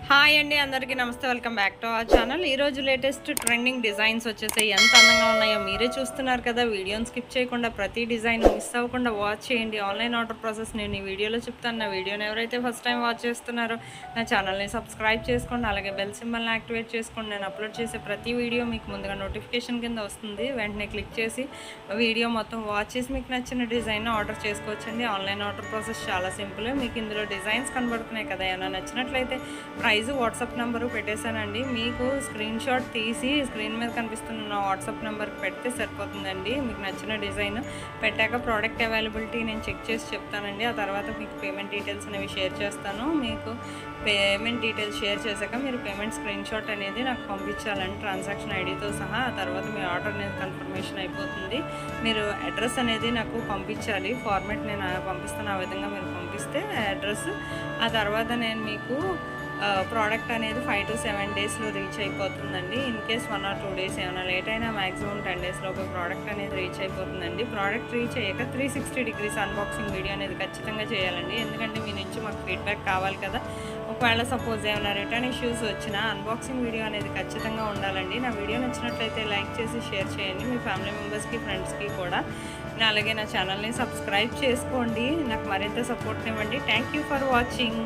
Hi అండి, అందరికీ నమస్తే. Welcome back to our channel. ఈరోజు లేటెస్ట్ ట్రెండింగ్ డిజైన్స్ వచ్చేసాయి. ఎంత అందంగా ఉన్నాయో మీరే చూస్తున్నారు కదా. వీడియోని స్కిప్ చేయకుండా ప్రతి డిజైన్ మిస్ అవ్వకుండా వాచ్ చేయండి. ఆన్లైన్ ఆర్డర్ ప్రాసెస్ నేను ఈ వీడియోలో చెప్తాను. నా వీడియోని ఎవరైతే ఫస్ట్ టైం వాచ్ చేస్తున్నారో నా ఛానల్ని సబ్స్క్రైబ్ చేసుకోండి. అలాగే బెల్ సింబల్ని యాక్టివేట్ చేసుకోండి. నేను అప్లోడ్ చేసే ప్రతి వీడియో మీకు ముందుగా నోటిఫికేషన్ కింద వస్తుంది. వెంటనే క్లిక్ చేసి వీడియో మొత్తం వాచ్ చేసి మీకు నచ్చిన డిజైన్ ఆర్డర్ చేసుకోవచ్చండి. ఆన్లైన్ ఆర్డర్ ప్రాసెస్ చాలా సింపుల్. మీకు ఇందులో డిజైన్స్ కనబడుతున్నాయి కదా, ఏమైనా నచ్చినట్లయితే ప్రైజ్ వాట్సాప్ నెంబరు పెట్టేశానండి. మీకు స్క్రీన్ షాట్ తీసి స్క్రీన్ మీద కనిపిస్తున్న వాట్సాప్ నెంబర్కి పెడితే సరిపోతుందండి. మీకు నచ్చిన డిజైన్ పెట్టాక ప్రోడక్ట్ అవైలబిలిటీ నేను చెక్ చేసి చెప్తానండి. ఆ తర్వాత మీకు పేమెంట్ డీటెయిల్స్ అనేవి షేర్ చేస్తాను. మీకు పేమెంట్ డీటెయిల్స్ షేర్ చేశాక మీరు పేమెంట్ స్క్రీన్ షాట్ అనేది నాకు పంపించాలండి, ట్రాన్సాక్షన్ ఐడితో సహా. ఆ తర్వాత మీ ఆర్డర్ అనేది కన్ఫర్మేషన్ అయిపోతుంది. మీరు అడ్రస్ అనేది నాకు పంపించాలి. ఫార్మాట్ నేను పంపిస్తాను, ఆ విధంగా మీరు పంపిస్తే అడ్రస్. ఆ తర్వాత నేను మీకు ప్రోడక్ట్ అనేది 5 to 7 డేస్లో రీచ్ అయిపోతుందండి. ఇన్ కేస్ 1 or 2 డేస్ ఏమైనా లేట్ అయినా మ్యాక్సిమం 10 డేస్లోపు ప్రోడక్ట్ అనేది రీచ్ అయిపోతుందండి. ప్రోడక్ట్ రీచ్ అయ్యాక 360 degrees అన్బాక్సింగ్ వీడియో అనేది ఖచ్చితంగా చేయాలండి. ఎందుకంటే మీ నుంచి మాకు ఫీడ్బ్యాక్ కావాలి కదా. ఒకవేళ సపోజ్ ఏమైనా రిటర్న్ ఇష్యూస్ వచ్చినా అన్బాక్సింగ్ వీడియో అనేది ఖచ్చితంగా ఉండాలండి. నా వీడియో నచ్చినట్లయితే లైక్ చేసి షేర్ చేయండి మీ ఫ్యామిలీ మెంబర్స్కి, ఫ్రెండ్స్కి కూడా. అలాగే నా ఛానల్ని సబ్స్క్రైబ్ చేసుకోండి. నాకు మరింత సపోర్ట్ ఇవ్వండి. Thank you for watching.